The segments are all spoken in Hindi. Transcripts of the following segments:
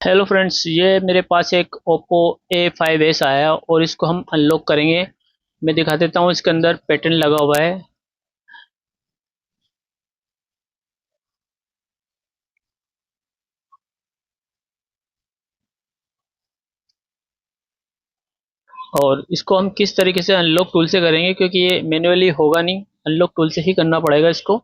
हेलो फ्रेंड्स, ये मेरे पास एक Oppo A5s आया और इसको हम अनलॉक करेंगे। मैं दिखा देता हूँ, इसके अंदर पैटर्न लगा हुआ है। और इसको हम किस तरीके से अनलॉक टूल से करेंगे, क्योंकि ये मैन्युअली होगा नहीं, अनलॉक टूल से ही करना पड़ेगा इसको।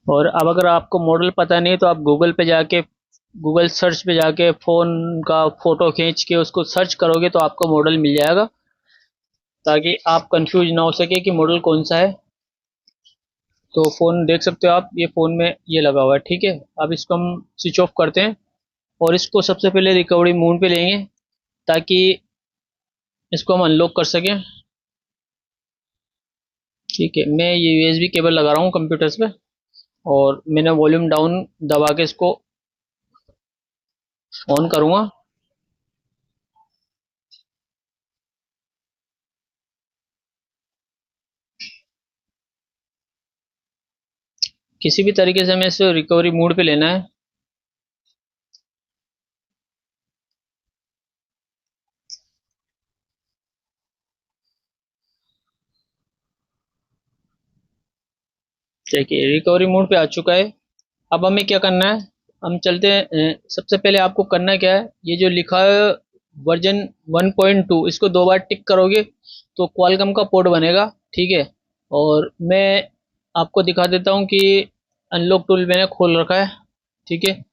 और अब अगर आपको मॉडल पता नहीं है तो आप गूगल सर्च पे जाके फ़ोन का फ़ोटो खींच के उसको सर्च करोगे तो आपको मॉडल मिल जाएगा, ताकि आप कंफ्यूज ना हो सके कि मॉडल कौन सा है। तो फ़ोन देख सकते हो आप, ये फ़ोन में ये लगा हुआ है। ठीक है, अब इसको हम स्विच ऑफ करते हैं और इसको सबसे पहले रिकवरी मोड पे लेंगे, ताकि इसको हम अनलॉक कर सकें। ठीक है, मैं ये यूएसबी केबल लगा रहा हूँ कंप्यूटर्स पे और मैंने वॉल्यूम डाउन दबा के इसको ऑन करूँगा। किसी भी तरीके से हमें इसे रिकवरी मोड पे लेना है। देखिए, रिकवरी मोड पे आ चुका है। अब हमें क्या करना है, हम चलते हैं। सबसे पहले आपको करना क्या है, ये जो लिखा है वर्जन 1.2, इसको दो बार टिक करोगे तो क्वालकॉम का पोर्ट बनेगा। ठीक है, और मैं आपको दिखा देता हूँ कि अनलॉक टूल मैंने खोल रखा है। ठीक है,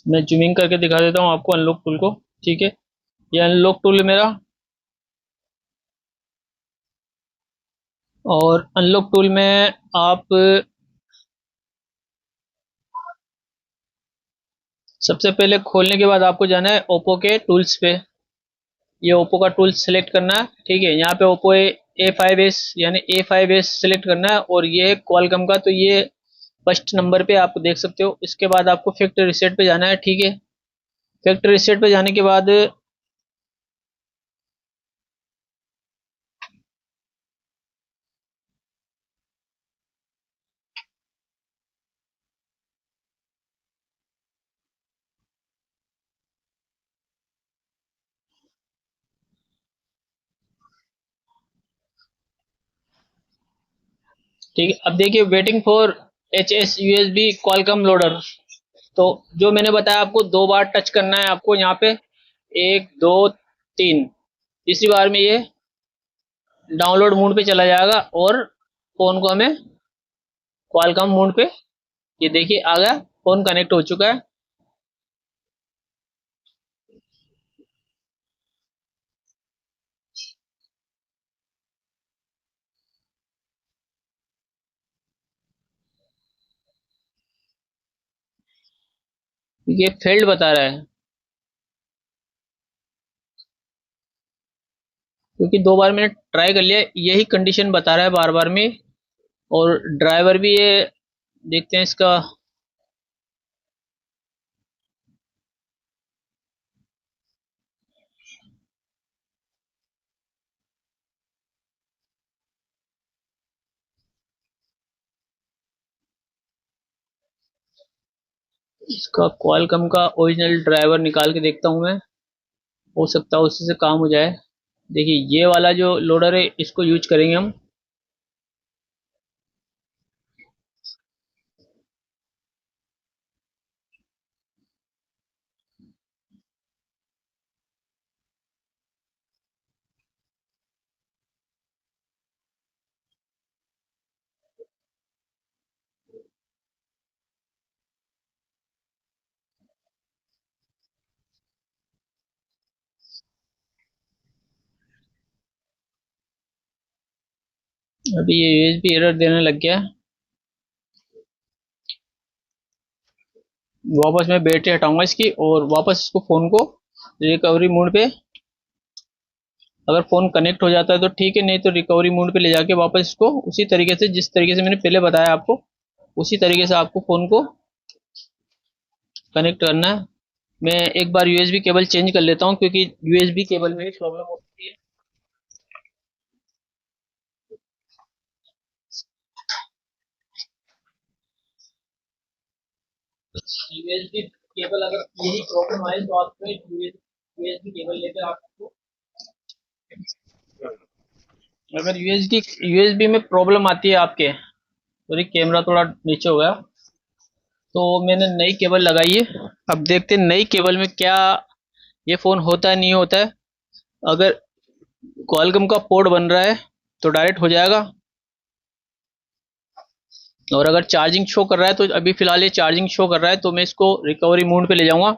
मैं जूमिंग करके दिखा देता हूँ आपको अनलॉक टूल को। ठीक है, ये अनलॉक टूल है मेरा। और अनलॉक टूल में आप सबसे पहले खोलने के बाद आपको जाना है ओप्पो के टूल्स पे। ये ओप्पो का टूल सेलेक्ट करना है। ठीक है, यहाँ पे ओप्पो A5s यानी A5s सेलेक्ट करना है और ये है क्वालकॉम का, तो ये फर्स्ट नंबर पे आप देख सकते हो। इसके बाद आपको फैक्ट्री रीसेट पे जाना है। ठीक है, फैक्ट्री रीसेट पे जाने के बाद ठीक है, अब देखिए waiting for HS USB Qualcomm loader. तो जो मैंने बताया आपको, दो बार टच करना है आपको यहाँ पे, एक दो तीन। इसी बार में ये डाउनलोड मोड पे चला जाएगा और फोन को हमें क्वालकॉम मोड पे, ये देखिए आ गया, फोन कनेक्ट हो चुका है। ये फेल्ड बता रहा है, क्योंकि दो बार मैंने ट्राई कर लिया, यही कंडीशन बता रहा है बार बार में। और ड्राइवर भी ये देखते हैं इसका। इसका क्वालकॉम का ओरिजिनल ड्राइवर निकाल के देखता हूँ मैं, हो सकता है उसी से काम हो जाए। देखिए, ये वाला जो लोडर है इसको यूज करेंगे हम। अभी ये यूएसबी एरर देने लग गया है। वापस मैं बैटरी हटाऊंगा इसकी और वापस इसको फोन को रिकवरी मोड पे अगर फ़ोन कनेक्ट हो जाता है तो ठीक है, नहीं तो रिकवरी मोड पे ले जाके वापस इसको उसी तरीके से, जिस तरीके से मैंने पहले बताया आपको, उसी तरीके से आपको फ़ोन को कनेक्ट करना है। मैं एक बार यूएसबी केबल चेंज कर लेता हूँ, क्योंकि यूएसबी केबल में ही प्रॉब्लम होती है। यूएसबी केबल अगर यही प्रॉब्लम आए तो आपको यूएसबी केबल लेकर आपको, अगर यूएसबी में प्रॉब्लम आती है आपके, सॉरी कैमरा थोड़ा नीचे हो गया, तो मैंने नई केबल लगाई है। अब देखते हैं नई केबल में क्या ये फ़ोन होता है नहीं होता है। अगर क्वालकॉम का पोर्ट बन रहा है तो डायरेक्ट हो जाएगा, और अगर चार्जिंग शो कर रहा है तो अभी फ़िलहाल ये चार्जिंग शो कर रहा है, तो मैं इसको रिकवरी मोड पे ले जाऊँगा।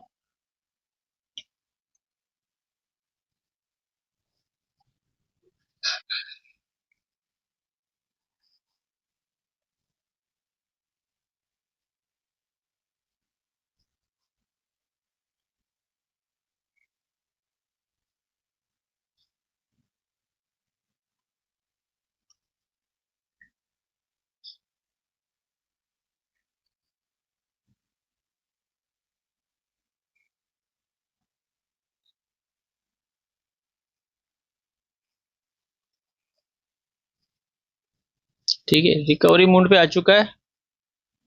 ठीक है, रिकवरी मोड पे आ चुका है।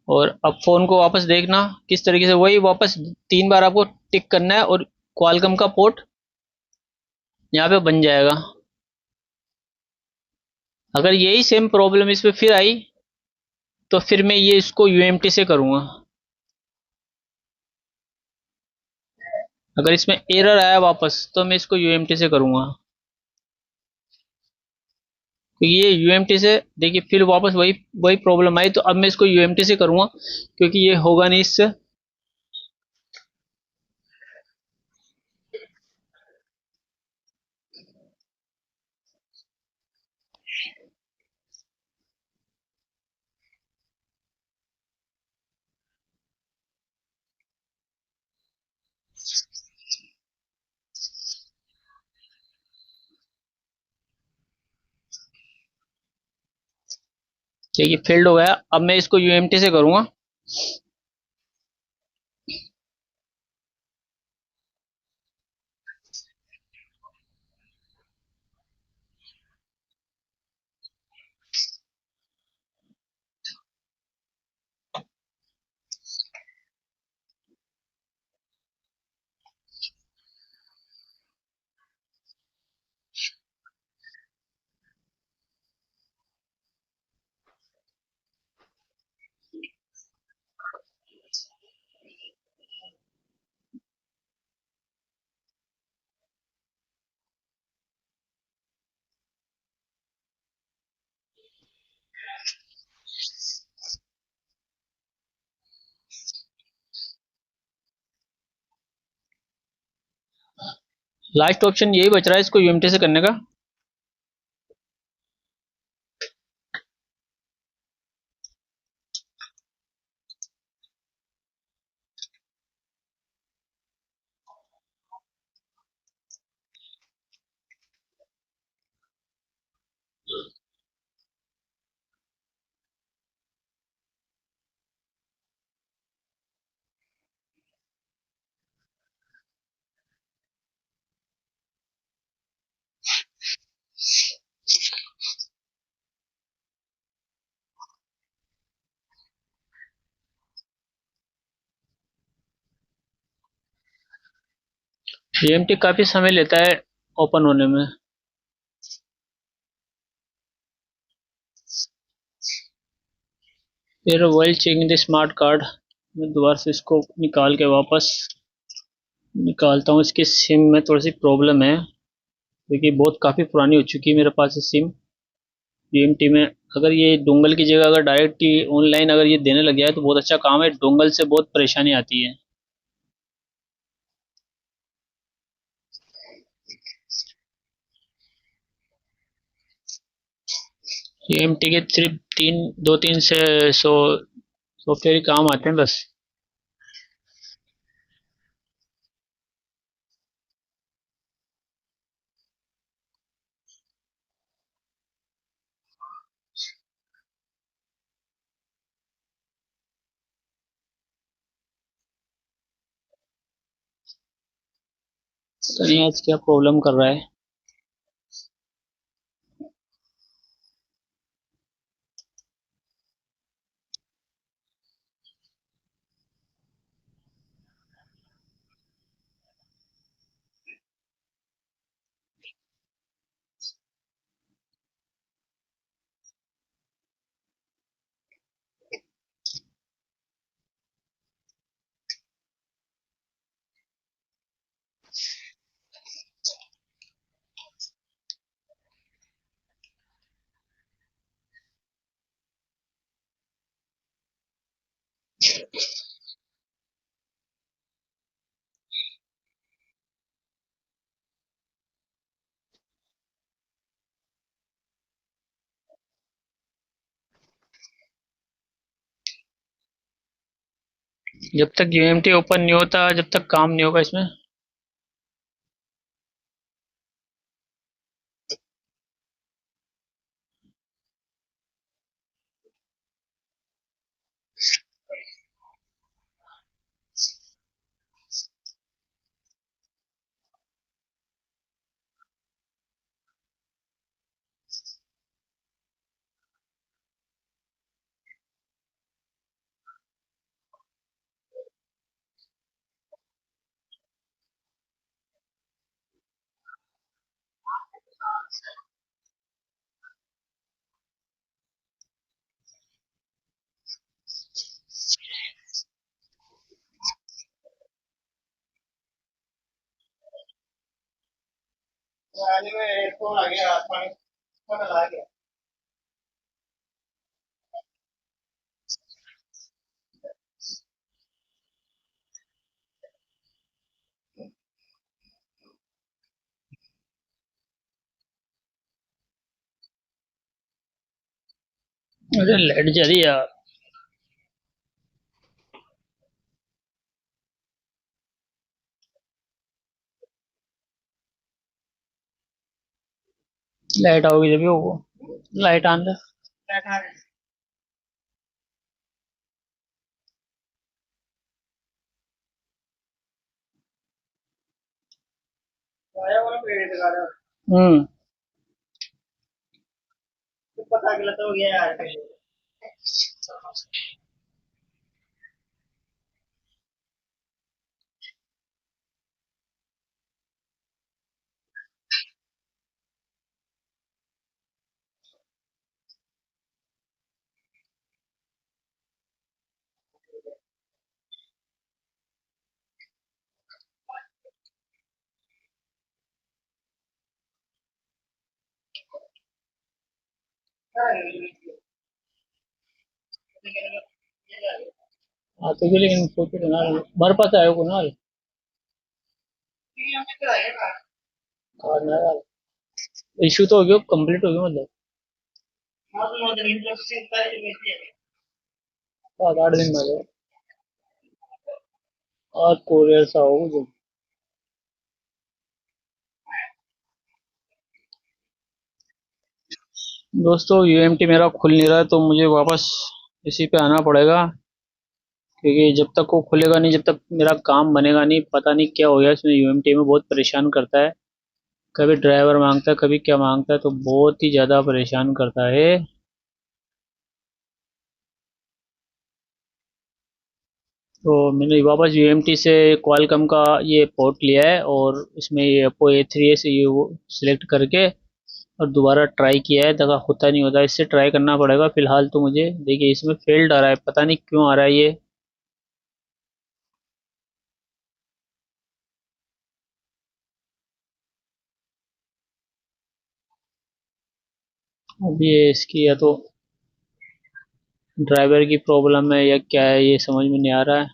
और अब फ़ोन को वापस देखना किस तरीके से, वही वापस 3 बार आपको टिक करना है और क्वालकॉम का पोर्ट यहाँ पे बन जाएगा। अगर यही सेम प्रॉब्लम इसमें फिर आई तो फिर मैं ये इसको यूएमटी से करूँगा। अगर इसमें एरर आया वापस तो मैं इसको यूएमटी से करूँगा। तो ये यूएमटी से देखिए फिर वापस वही वही प्रॉब्लम आई, तो अब मैं इसको यूएमटी से करूँगा, क्योंकि ये होगा नहीं इससे। देखिए फेल्ड हो गया, अब मैं इसको यूएमटी से करूँगा। लास्ट ऑप्शन यही बच रहा है इसको यूएमटी से करने का। यूएमटी काफ़ी समय लेता है ओपन होने में। फिर while checking the smart card, मैं दोबारा से इसको निकाल के वापस निकालता हूँ। इसकी सिम में थोड़ी सी प्रॉब्लम है, क्योंकि बहुत काफ़ी पुरानी हो चुकी है मेरे पास ये सिम। यूएमटी में अगर ये डोंगल की जगह अगर डायरेक्ट ही ऑनलाइन अगर ये देने लग गया है तो बहुत अच्छा काम है, डोंगल से बहुत परेशानी आती है। यूएमटी के सिर्फ 2-3 से सो सॉफ्टवेयर ही काम आते हैं बस। तो नहीं आज क्या प्रॉब्लम कर रहा है। जब तक यूएमटी ओपन नहीं होता, जब तक काम नहीं होगा इसमें। अरे लाइट जा रही है यार। लाइट आओगी जब वो लाइट आन दे। हम्म। हाँ तो लेकिन फोटो बना हमारे पास आयो को ना इशू तो हो गया, कंप्लीट हो गया मतलब। 7 8 दिन में आ जाएगा। और कोरियर सा हो जो। दोस्तों यूएमटी मेरा खुल नहीं रहा है, तो मुझे वापस इसी पे आना पड़ेगा, क्योंकि जब तक वो खुलेगा नहीं, जब तक मेरा काम बनेगा नहीं, पता नहीं क्या हो गया इसमें। यूएमटी में बहुत परेशान करता है, कभी ड्राइवर मांगता है, कभी क्या मांगता है, तो बहुत ही ज़्यादा परेशान करता है। तो मैंने वापस यूएमटी से क्वालकॉम का ये पोर्ट लिया है, और इसमें ये ओप्पो A3 से ये वो सिलेक्ट करके और दोबारा ट्राई किया है, देखा होता नहीं होता। इससे ट्राई करना पड़ेगा। फिलहाल तो मुझे देखिए इसमें फेल्ड आ रहा है, पता नहीं क्यों आ रहा है ये। अभी ये इसकी या तो ड्राइवर की प्रॉब्लम है या क्या है, ये समझ में नहीं आ रहा है।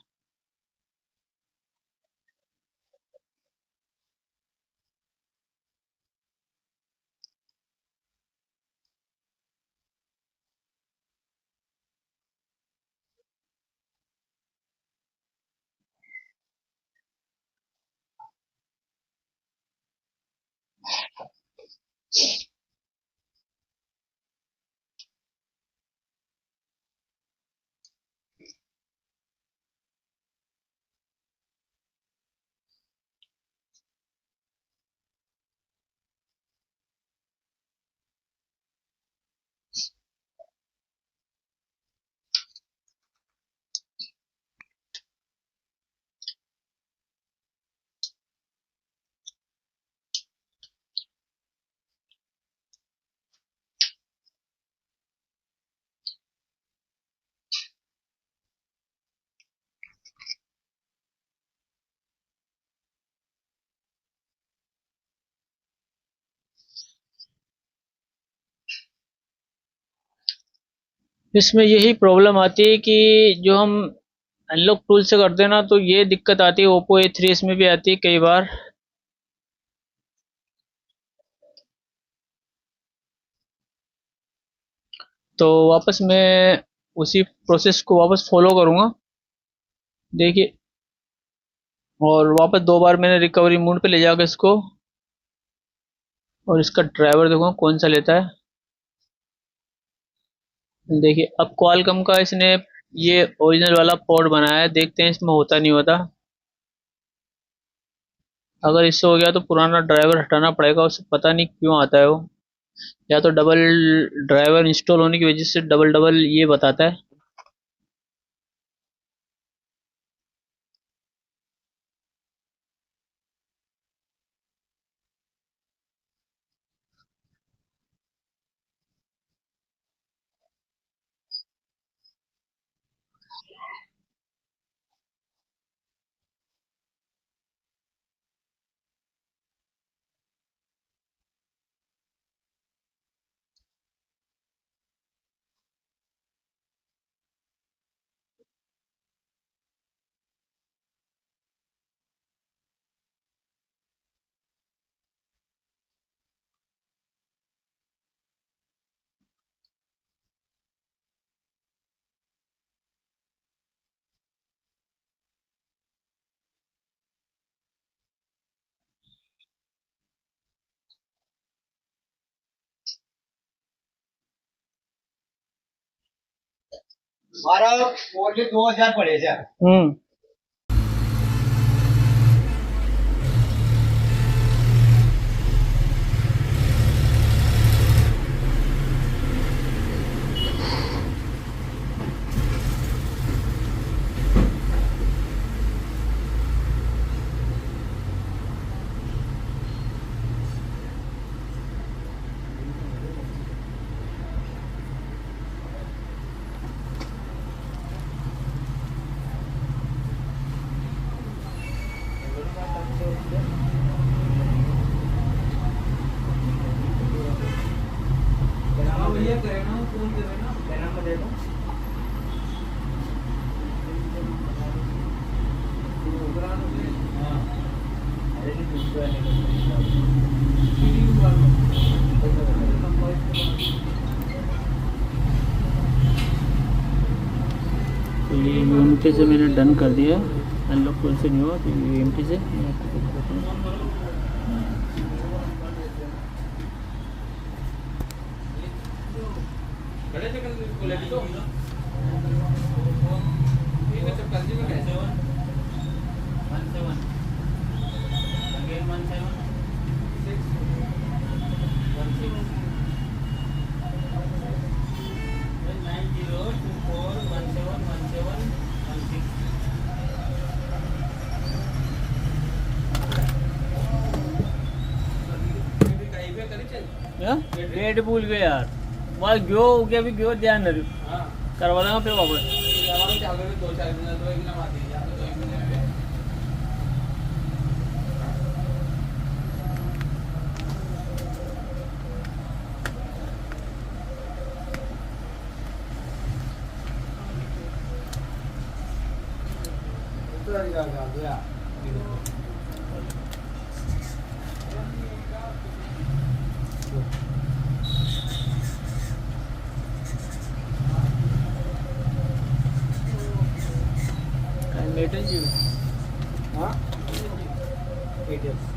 इसमें यही प्रॉब्लम आती है कि जो हम अनलॉक टूल से करते हैं ना, तो ये दिक्कत आती है। ओप्पो A3 इसमें भी आती है कई बार। तो वापस मैं उसी प्रोसेस को वापस फॉलो करूँगा, देखिए। और वापस 2 बार मैंने रिकवरी मोड पे ले जाकर इसको, और इसका ड्राइवर देखो कौन सा लेता है। देखिए अब क्वालकॉम का इसने ये ओरिजिनल वाला पोर्ट बनाया है, देखते हैं इसमें होता नहीं होता। अगर इससे हो गया तो पुराना ड्राइवर हटाना पड़ेगा, उसे पता नहीं क्यों आता है वो। या तो डबल ड्राइवर इंस्टॉल होने की वजह से डबल डबल ये बताता है। મારા ઓનલી 2000 પડે છે. तो ये यूएमटी से मैंने डन कर दिया। अनलॉक टूल से नहीं हुआ तो यूएमटी से मैं आपको दिखाता हूँ। डेट भूल गए यार, वहाँ गयो हो गया, भी गयो ध्यान न करवा देंगे फिर वापस। हाँ 8 years.